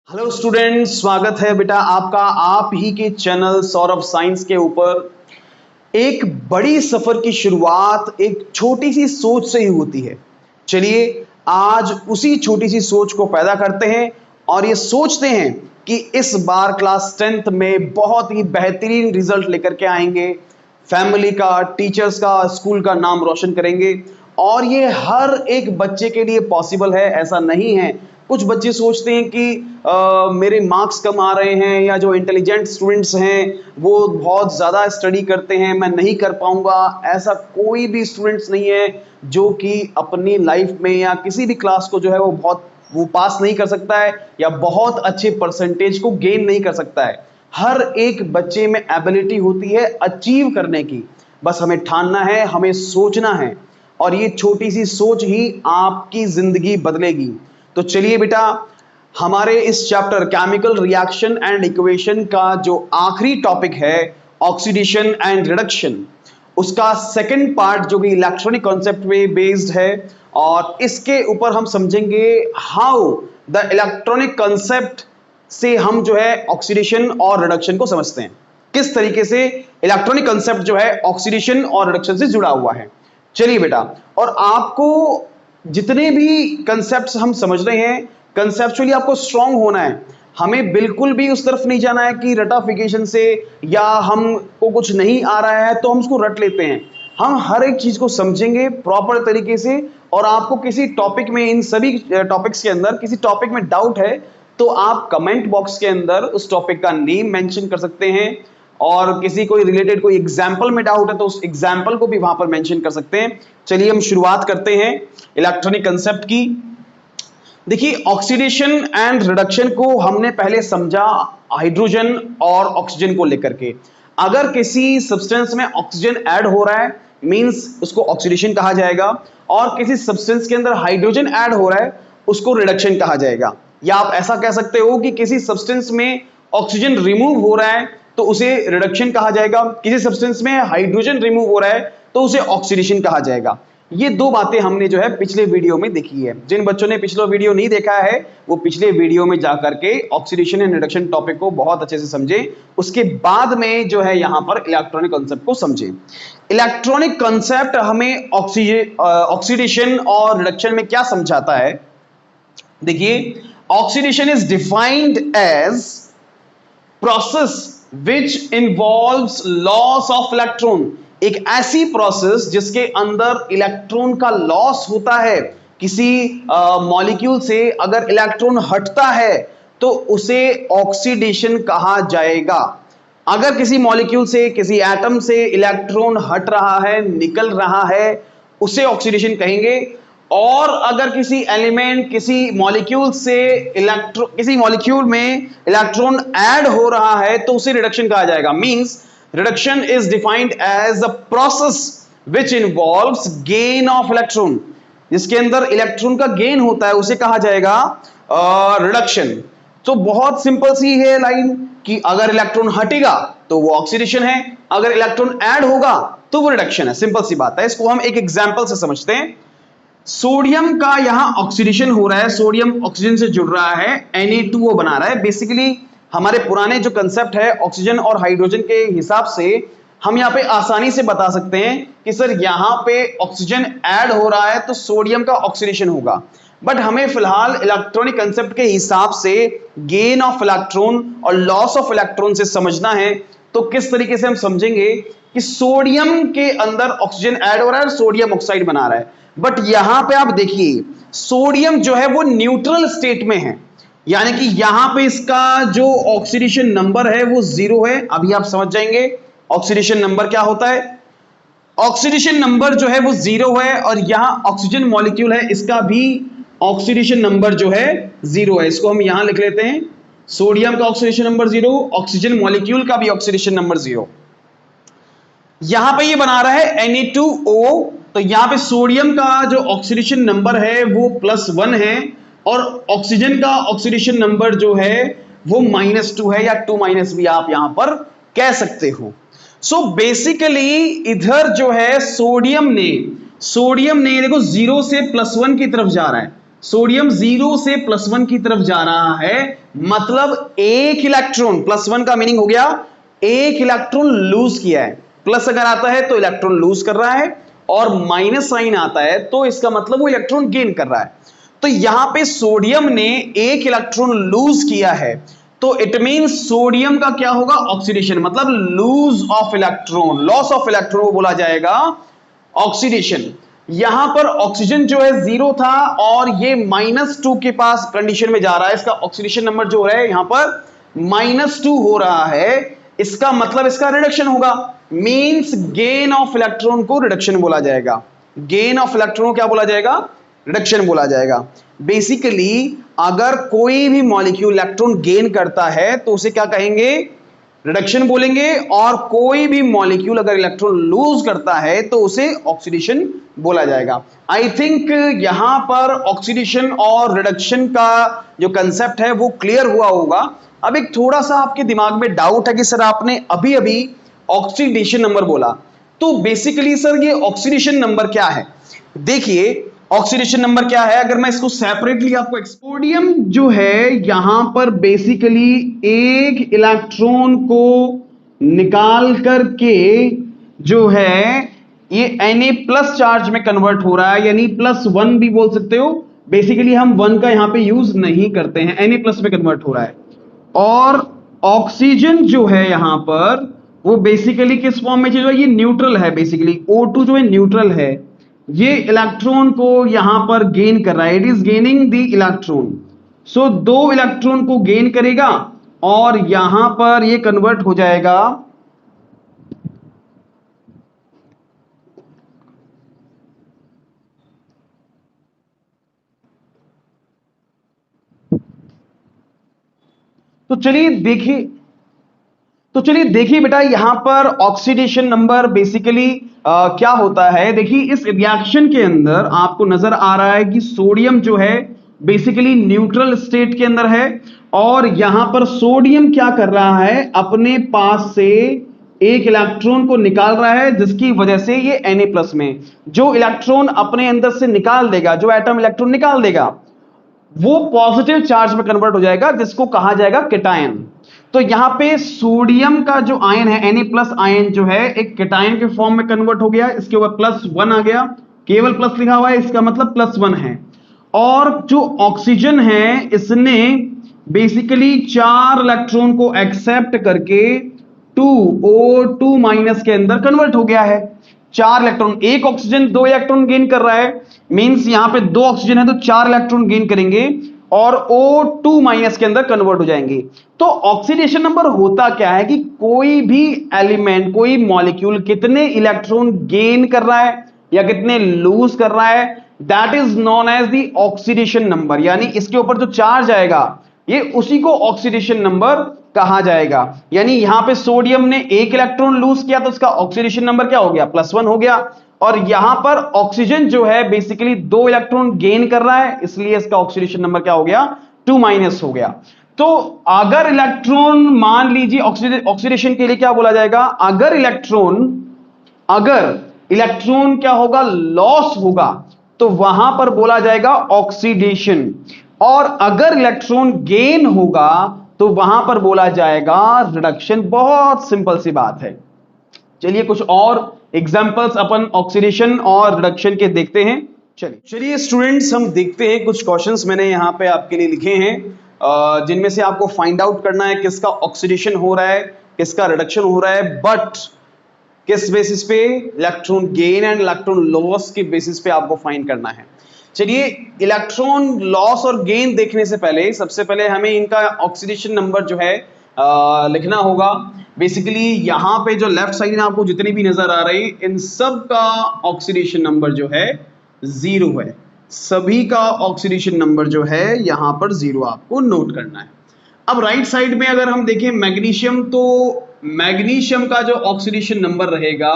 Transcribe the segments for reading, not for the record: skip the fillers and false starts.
Hello students, स्वागत है बेटा आपका आप ही के चैनल सौरभ साइंस के ऊपर। एक बड़ी सफर की शुरुआत एक छोटी सी सोच से ही होती है। चलिए आज उसी छोटी सी सोच को पैदा करते हैं और ये सोचते हैं कि इस बार क्लास 10th में बहुत ही बेहतरीन रिजल्ट लेकर के आएंगे, फैमिली का, टीचर्स का, स्कूल का नाम रोशन करेंगे। और ये हर एक बच्चे के लिए पॉसिबल है, ऐसा नहीं है। कुछ बच्चे सोचते हैं कि मेरे मार्क्स कम आ रहे हैं, या जो इंटेलिजेंट स्टूडेंट्स हैं वो बहुत ज़्यादा स्टडी करते हैं, मैं नहीं कर पाऊंगा। ऐसा कोई भी स्टूडेंट्स नहीं है जो कि अपनी लाइफ में या किसी भी क्लास को जो है वो पास नहीं कर सकता है या बहुत अच्छे परसेंटेज को गेन नहीं कर सकता है। हर एक बच्चे में एबिलिटी होती है अचीव करने की, बस हमें ठानना है, हमें सोचना है, और ये छोटी सी सोच ही आपकी जिंदगी बदलेगी। तो चलिए बेटा, हमारे इस chapter chemical reaction and equation का जो आखिरी टॉपिक है ऑक्सीडेशन एंड रिडक्शन, उसका सेकंड पार्ट जो कि इलेक्ट्रॉनिक कॉन्सेप्ट पे बेस्ड है, और इसके ऊपर हम समझेंगे हाउ द इलेक्ट्रॉनिक कॉन्सेप्ट से हम जो है ऑक्सीडेशन और रिडक्शन को समझते हैं, किस तरीके से इलेक्ट्रॉनिक कॉन्सेप्ट जो है ऑक्सीडेशन और रिडक्शन से जुड़ा हुआ है। चलिए बेटा, और आपको जितने भी कंसेप्ट्स हम समझ रहे हैं, कंसेप्चुअली आपको स्ट्रांग होना है। हमें बिल्कुल भी उस तरफ नहीं जाना है कि रटाफिकेशन से या हमको कुछ नहीं आ रहा है तो हम उसको रट लेते हैं। हम हर एक चीज को समझेंगे प्रॉपर तरीके से, और आपको किसी टॉपिक में, इन सभी टॉपिक्स के अंदर किसी टॉपिक में डाउट है तो आप कमेंट बॉक्स के अंदर उस टॉपिक का नेम मेंशन कर सकते हैं, और किसी कोई रिलेटेड कोई एग्जाम्पल में डाउट है तो उस एग्जाम्पल को भी वहां पर मेंशन कर सकते हैं। चलिए हम शुरुआत करते हैं इलेक्ट्रॉनिक कंसेप्ट की। देखिए, ऑक्सीडेशन एंड रिडक्शन को हमने पहले समझा हाइड्रोजन और ऑक्सीजन को लेकर के। अगर किसी सब्सटेंस में ऑक्सीजन ऐड हो रहा है मींस उसको ऑक्सीडेशन कहा जाएगा, और किसी सब्सटेंस के अंदर हाइड्रोजन ऐड हो रहा है उसको रिडक्शन कहा जाएगा। या आप ऐसा कह सकते हो कि किसी सब्सटेंस में ऑक्सीजन रिमूव हो रहा है तो उसे रिडक्शन कहा जाएगा, किसी सब्सटेंस में हाइड्रोजन रिमूव हो रहा है तो उसे ऑक्सीडेशन कहा जाएगा। ये दो बातें हमने जो है पिछले वीडियो में देखी है। जिन बच्चों ने पिछला वीडियो नहीं देखा है वो पिछले वीडियो में जाकर के ऑक्सीडेशन एंड रिडक्शन टॉपिक को बहुत अच्छे से समझे, उसके बाद में जो है यहां पर इलेक्ट्रॉनिक कॉन्सेप्ट को समझे। इलेक्ट्रॉनिक कॉन्सेप्ट हमें ऑक्सीडेशन और रिडक्शन में क्या समझाता है। देखिए, oxidation is defined as process which involves loss of electron. एक ऐसी प्रोसेस जिसके अंदर इलेक्ट्रॉन का लॉस होता है। किसी मॉलिक्यूल से अगर इलेक्ट्रॉन हटता है तो उसे ऑक्सीडेशन कहा जाएगा। अगर किसी मॉलिक्यूल से, किसी एटम से इलेक्ट्रॉन हट रहा है, निकल रहा है, उसे ऑक्सीडेशन कहेंगे। और अगर किसी एलिमेंट, किसी मॉलिक्यूल से किसी मॉलिक्यूल में इलेक्ट्रॉन ऐड हो रहा है तो उसे रिडक्शन कहा जाएगा। Means reduction is defined as a process which involves gain of electron. जिसके अंदर इलेक्ट्रॉन का गेन होता है उसे कहा जाएगा रिडक्शन। तो बहुत सिंपल सी है लाइन कि अगर इलेक्ट्रॉन हटेगा तो वो ऑक्सीडेशन है, अगर इलेक्ट्रॉन ऐड होगा तो वो रिडक्शन है। सिंपल सी बात है। इसको हम एक एग्जांपल से समझते हैं। सोडियम का यहां ऑक्सीडेशन हो रहा है, सोडियम ऑक्सीजन से जुड़ रहा है, Na2O बना रहा है। बेसिकली हमारे पुराने जो कंसेप्ट है ऑक्सीजन और हाइड्रोजन के हिसाब से हम यहां पे आसानी से बता सकते हैं कि सर यहां पे ऑक्सीजन ऐड हो रहा है तो सोडियम का ऑक्सीडेशन होगा। बट हमें फिलहाल इलेक्ट्रॉनिक कंसेप्ट के हिसाब से गेन ऑफ इलेक्ट्रॉन और लॉस ऑफ इलेक्ट्रॉन से समझना है। तो किस तरीके से हम समझेंगे कि सोडियम के अंदर ऑक्सीजन ऐड हो रहा है और सोडियम ऑक्साइड बना रहा है। बट यहां पे आप देखिए सोडियम जो है वो न्यूट्रल स्टेट में है, यानी कि यहां पे इसका जो ऑक्सीडेशन नंबर है वो 0 है। अभी आप समझ जाएंगे ऑक्सीडेशन नंबर क्या होता है। ऑक्सीडेशन नंबर जो है वो 0 है, और यहां ऑक्सीजन मॉलिक्यूल है, इसका भी ऑक्सीडेशन नंबर जो है 0 है। इसको हम यहां लिख लेते हैं, सोडियम का ऑक्सीडेशन नंबर 0, ऑक्सीजन मॉलिक्यूल का भी ऑक्सीडेशन नंबर 0। यहां पे ये बना रहा है Na2O, तो यहां पे सोडियम का जो ऑक्सीडेशन नंबर है वो +1 है, और ऑक्सीजन का ऑक्सीडेशन नंबर जो है वो -2 है, या 2- भी आप यहां पर कह सकते हो। सो बेसिकली इधर जो है सोडियम ने देखो 0 से +1 की तरफ जा रहा है, सोडियम 0 से +1 की तरफ जा रहा है, मतलब एक इलेक्ट्रॉन, +1 का मीनिंग हो गया एक इलेक्ट्रॉन लूज किया है। प्लस अगर आता है तो इलेक्ट्रॉन लूज कर रहा है, और माइनस साइन आता है तो इसका मतलब वो इलेक्ट्रॉन गेन कर रहा है। तो यहां पे सोडियम ने एक इलेक्ट्रॉन लूज किया है, तो इट मींस सोडियम का क्या होगा, ऑक्सीडेशन, मतलब lose of electron, loss of electron को बोला जाएगा ऑक्सीडेशन। यहां पर ऑक्सीजन जो है 0 था और ये -2 के पास कंडीशन में जा रहा है, इसका ऑक्सीडेशन नंबर जो है यहां पर -2 हो रहा है, इसका मतलब इसका रिडक्शन होगा, मींस गेन ऑफ इलेक्ट्रॉन को रिडक्शन बोला जाएगा। गेन ऑफ इलेक्ट्रॉन क्या बोला जाएगा, रिडक्शन बोला जाएगा। बेसिकली अगर कोई भी मॉलिक्यूल इलेक्ट्रॉन गेन करता है तो उसे क्या कहेंगे, रिडक्शन बोलेंगे, और कोई भी मॉलिक्यूल अगर इलेक्ट्रॉन लूज करता है तो उसे ऑक्सीडेशन बोला जाएगा। आई थिंक यहां पर ऑक्सीडेशन और रिडक्शन का जो कंसेप्ट है वो क्लियर हुआ होगा। अब एक थोड़ा सा आपके दिमाग में डाउट है कि सर आपने अभी अभी ऑक्सीडेशन नंबर बोला, तो बेसिकली सर ये ऑक्सीडेशन नंबर क्या है। देखिए ऑक्सीडेशन नंबर क्या है, अगर मैं इसको सेपरेटली आपको, सोडियम जो है यहां पर बेसिकली एक इलेक्ट्रॉन को निकाल करके जो है ये Na+ चार्ज में कन्वर्ट हो रहा है, यानी +1 भी बोल सकते हो। बेसिकली हम 1 का यहां पे यूज नहीं करते हैं, Na+ में कन्वर्ट हो रहा है। और ऑक्सीजन जो है यहां पर वो बेसिकली किस फॉर्म में, जो है ये न्यूट्रल है, बेसिकली O2 जो है न्यूट्रल है, ये इलेक्ट्रॉन को यहां पर गेन कर रहा है, it is gaining the electron. So 2 electron को गेन करेगा और यहां पर ये कन्वर्ट हो जाएगा तो चलिए देखिए बेटा, यहां पर ऑक्सीडेशन नंबर बेसिकली क्या होता है। देखिए इस रिएक्शन के अंदर आपको नजर आ रहा है कि सोडियम जो है बेसिकली न्यूट्रल स्टेट के अंदर है, और यहां पर सोडियम क्या कर रहा है, अपने पास से एक इलेक्ट्रॉन को निकाल रहा है, जिसकी वजह से ये Na+ में जो इलेक्ट्रॉन अपने अंदर से निकाल देगा, जो एटम इलेक्ट्रॉन निकाल देगा, वो पॉजिटिव चार्ज में कन्वर्ट हो जाएगा, जिसको कहा जाएगा केटायन। तो यहां पे सोडियम का जो आयन है Na+ आयन जो है एक केटायन के फॉर्म में कन्वर्ट हो गया, इसके ऊपर +1 आ गया, केवल प्लस लिखा हुआ है, इसका मतलब +1 है। और जो ऑक्सीजन है इसने बेसिकली 4 इलेक्ट्रॉन को एक्सेप्ट करके 2O2- के अंदर कन्वर्ट हो गया है। 4 इलेक्ट्रॉन, एक ऑक्सीजन 2 इलेक्ट्रॉन गेन कर रहा है, मींस यहां पे 2 ऑक्सीजन है तो 4 इलेक्ट्रॉन गेन करेंगे और O2- के अंदर कन्वर्ट हो जाएंगे। तो ऑक्सीडेशन नंबर होता क्या है कि कोई भी एलिमेंट, कोई मॉलिक्यूल कितने इलेक्ट्रॉन गेन कर रहा है या कितने लूज कर रहा है, that is known as the oxidation number. यानी इसके ऊपर जो चार्ज आएगा ये उसी को ऑक्सीडेशन नंबर कहा जाएगा। यानी यहां पे सोडियम ने एक इलेक्ट्रॉन लूज किया तो उसका ऑक्सीडेशन नंबर क्या हो गया, +1 हो गया। और यहां पर ऑक्सीजन जो है बेसिकली 2 इलेक्ट्रॉन गेन कर रहा है, इसलिए इसका ऑक्सीडेशन नंबर क्या हो गया, 2- हो गया। तो अगर इलेक्ट्रॉन, मान लीजिए ऑक्सीडेशन के लिए क्या बोला जाएगा, अगर इलेक्ट्रॉन क्या होगा, लॉस होगा, तो वहां पर बोला जाएगा ऑक्सीडेशन। और अगर इलेक्ट्रॉन गेन होगा तो वहां पर बोला जाएगा रिडक्शन। बहुत सिंपल सी बात है। चलिए कुछ और एग्जांपल्स अपन ऑक्सीडेशन और रिडक्शन के देखते हैं। चलिए स्टूडेंट्स, हम देखते हैं कुछ क्वेश्चंस मैंने यहां पे आपके लिए लिखे हैं, जिनमें से आपको फाइंड आउट करना है किसका ऑक्सीडेशन हो रहा है, किसका रिडक्शन हो रहा है, बट किस बेसिस पे, electron gain and electron loss के बेसिस पे आपको फाइंड करना है। चलिए इलेक्ट्रॉन लॉस और गेन देखने से पहले सबसे पहले हमें इनका ऑक्सीडेशन नंबर जो है लिखना होगा। बेसिकली यहां पे जो लेफ्ट साइड में आपको जितनी भी नजर आ रही, इन सब का ऑक्सीडेशन नंबर जो है 0 है। सभी का ऑक्सीडेशन नंबर जो है यहां पर 0 आपको नोट करना है। अब राइट साइड में अगर हम देखें मैग्नीशियम, तो मैग्नीशियम का जो ऑक्सीडेशन नंबर रहेगा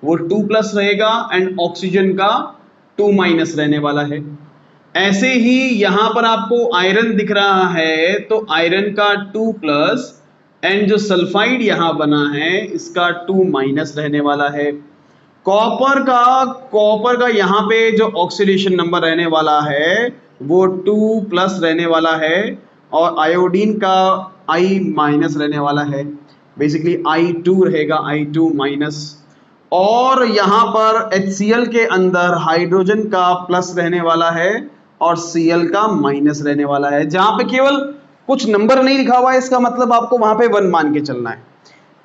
वो 2+ रहेगा एंड ऑक्सीजन का 2- रहने वाला है। ऐसे ही यहां पर आपको आयरन दिख रहा है तो आयरन का 2+ एंड जो सल्फाइड यहां बना है इसका 2- रहने वाला है। कॉपर का यहां पे जो ऑक्सीडेशन नंबर रहने वाला है वो 2+ रहने वाला है। और आयोडीन का I माइनस रहने वाला है, बेसिकली I2 रहेगा, I2 माइनस। और यहाँ पर HCl के अंदर हाइड्रोजन का प्लस रहने वाला है और Cl का माइनस रहने वाला है। जहां पे केवल कुछ नंबर नहीं लिखा हुआ है, इसका मतलब आपको वहां पे 1 मान के चलना है।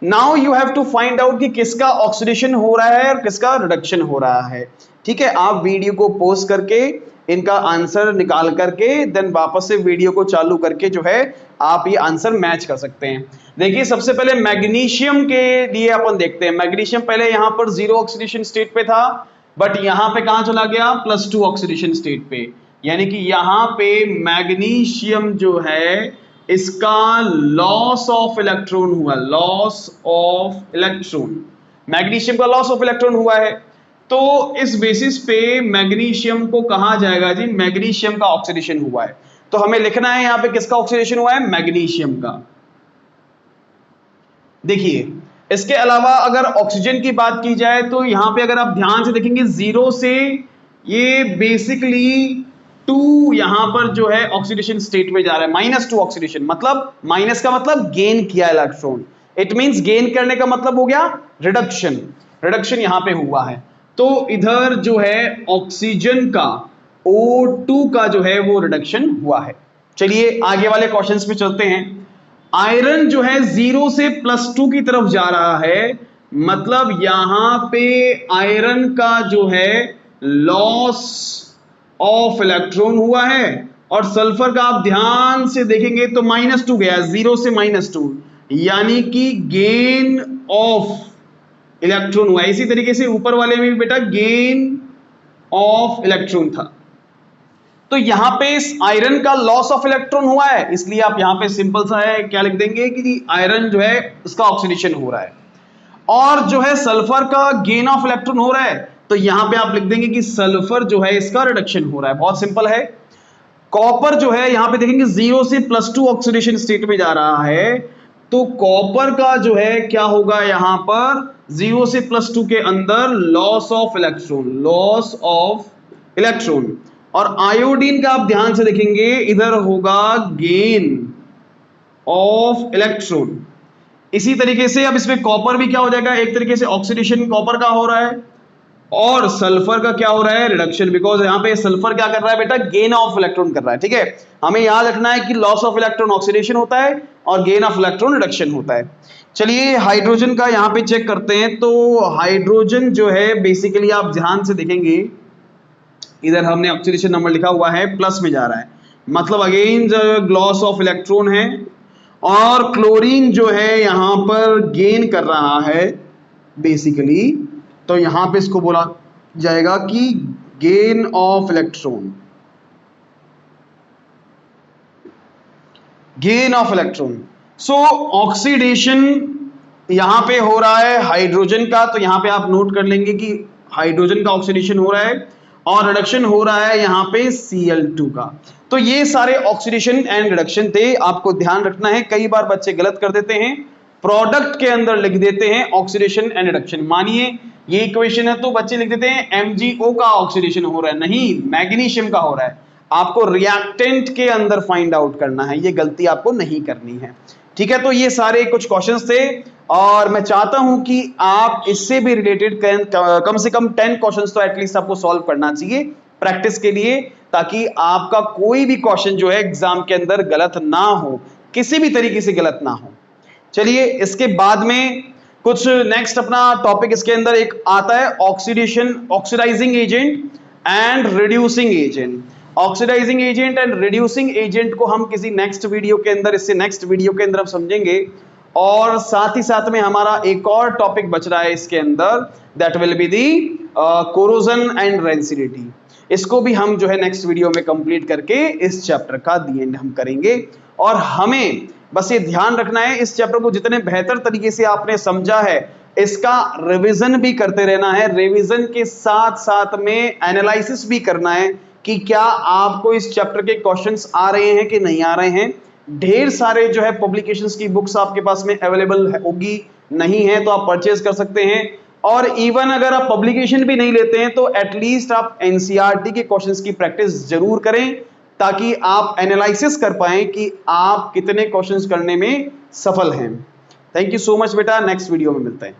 Now you have to find out कि किसका ऑक्सीडेशन हो रहा है और किसका रिडक्शन हो रहा है। ठीक है, आप वीडियो को पॉज करके इनका आंसर निकाल करके देन वापस से वीडियो को चालू करके जो है आप ये आंसर मैच कर सकते हैं। देखिए सबसे पहले मैग्नीशियम के लिए अपन देखते हैं। मैग्नीशियम पहले यहां पर 0 ऑक्सीडेशन स्टेट पे था, बट यहां पे कहां चला गया, +2 ऑक्सीडेशन स्टेट पे। यानी कि यहां पे मैग्नीशियम जो है इसका लॉस ऑफ इलेक्ट्रॉन हुआ, लॉस ऑफ इलेक्ट्रॉन, मैग्नीशियम का लॉस ऑफ इलेक्ट्रॉन हुआ है। तो इस बेसिस पे मैग्नीशियम को कहा जाएगा जी मैग्नीशियम का ऑक्सीडेशन हुआ है। तो हमें लिखना है यहां पे किसका ऑक्सीडेशन हुआ है, मैग्नीशियम का। देखिए इसके अलावा अगर ऑक्सीजन की बात की जाए तो यहां पे अगर आप ध्यान से देखेंगे 0 से ये बेसिकली 2 यहां पर जो है ऑक्सीडेशन स्टेट में जा रहा है, -2 ऑक्सीडेशन, मतलब माइनस का मतलब गेन किया इलेक्ट्रॉन, इट मींस गेन करने का मतलब हो गया रिडक्शन, रिडक्शन यहां पे हुआ है। तो इधर जो है ऑक्सीजन का O2 का जो है वो रिडक्शन हुआ है। चलिए आगे वाले क्वेश्चंस पे चलते हैं। आयरन जो है 0 से +2 की तरफ जा रहा है, मतलब यहां पे आयरन का जो है लॉस ऑफ इलेक्ट्रॉन हुआ है। और सल्फर का आप ध्यान से देखेंगे तो -2 गया, 0 से -2, यानी कि गेन ऑफ इलेक्ट्रॉन हुआ। इसी तरीके से ऊपर वाले में भी बेटा गेन ऑफ इलेक्ट्रॉन था। तो यहां पे आयरन का लॉस ऑफ इलेक्ट्रॉन हुआ है, इसलिए आप यहां पे सिंपल सा है क्या लिख देंगे कि आयरन जो है उसका ऑक्सीडेशन हो रहा है। और जो है सल्फर का गेन ऑफ इलेक्ट्रॉन हो रहा है, तो यहां पे आप लिख देंगे कि सल्फर जो है इसका रिडक्शन हो रहा है। बहुत सिंपल है। कॉपर जो है यहां पे देखेंगे 0 से +2 ऑक्सीडेशन स्टेट में जा रहा है, तो कॉपर का जो है क्या होगा, यहां पर 0 से +2 के अंदर loss of electron, loss of electron. और आयोडीन का आप ध्यान से देखेंगे इधर होगा गेन ऑफ इलेक्ट्रॉन। इसी तरीके से अब इसमें कॉपर भी क्या हो जाएगा, एक तरीके से ऑक्सीडेशन कॉपर का हो रहा है और सल्फर का क्या हो रहा है, रिडक्शन, बिकॉज यहां पे सल्फर क्या कर रहा है बेटा, गेन ऑफ इलेक्ट्रॉन कर रहा है। ठीक है, हमें याद रखना है कि लॉस ऑफ इलेक्ट्रॉन ऑक्सीडेशन होता है और गेन ऑफ इलेक्ट्रॉन रिडक्शन होता है। चलिए हाइड्रोजन का यहां पे चेक करते हैं। तो हाइड्रोजन जो है बेसिकली आप ध्यान से देखेंगे इधर हमने ऑक्सीडेशन नंबर लिखा हुआ है, प्लस में जा रहा है, मतलब अगेन लॉस ऑफ इलेक्ट्रॉन है। और क्लोरीन जो है यहां पर गेन कर रहा है बेसिकली, तो यहां पे इसको बोला जाएगा कि gain of electron, gain of electron. So oxidation यहां पे हो रहा है हाइड्रोजन का, तो यहां पे आप नोट कर लेंगे कि हाइड्रोजन का ऑक्सीडेशन हो रहा है और रिडक्शन हो रहा है यहां पे Cl2 का। तो ये सारे ऑक्सीडेशन एंड रिडक्शन थे, आपको ध्यान रखना है। कई बार बच्चे गलत कर देते हैं, प्रोडक्ट के अंदर लिख देते हैं ऑक्सीडेशन एंड रिडक्शन। मानिए ये इक्वेशन है तो बच्चे लिख देते हैं MgO का ऑक्सीडेशन हो रहा है, नहीं मैग्नीशियम का हो रहा है। आपको रिएक्टेंट के अंदर फाइंड आउट करना है, ये गलती आपको नहीं करनी है। ठीक है, तो ये सारे कुछ क्वेश्चंस थे और मैं चाहता हूं कि आप इससे भी रिलेटेड कम से कम 10 क्वेश्चंस तो एटलीस्ट आपको सॉल्व करना चाहिए प्रैक्टिस के लिए, ताकि आपका कोई भी क्वेश्चन जो है एग्जाम के अंदर गलत ना हो, किसी भी तरीके से गलत ना हो। चलिए इसके बाद में कुछ नेक्स्ट अपना टॉपिक इसके अंदर एक आता है oxidation, oxidizing agent and reducing agent. Oxidizing agent and reducing agent को हम किसी नेक्स्ट वीडियो के अंदर, इससे नेक्स्ट वीडियो के अंदर हम समझेंगे। और साथ ही साथ में हमारा एक और टॉपिक बच रहा है इसके अंदर, that will be the corrosion and rancidity. इसको भी हम जो है नेक्स्ट वीडियो में कंप्लीट करके इस चैप्टर का दी एंड हम करेंगे। और हमें बस ये ध्यान रखना है, इस चैप्टर को जितने बेहतर तरीके से आपने समझा है इसका रिवीजन भी करते रहना है, रिवीजन के साथ साथ में एनालिसिस भी करना है कि क्या आपको इस चैप्टर के क्वेश्चंस आ रहे हैं कि नहीं आ रहे हैं। ढेर सारे जो है पब्लिकेशंस की बुक्स आपके पास में अवेलेबल होगी, नहीं है तो आप परचेज कर सकते हैं। और इवन अगर आप पब्लिकेशन भी नहीं लेते हैं तो एटलीस्ट आप एनसीईआरटी के क्वेश्चंस की प्रैक्टिस जरूर करें, ताकि आप एनालिसिस कर पाएं कि आप कितने क्वेश्चंस करने में सफल हैं। थैंक यू सो मच बेटा, नेक्स्ट वीडियो में मिलते हैं।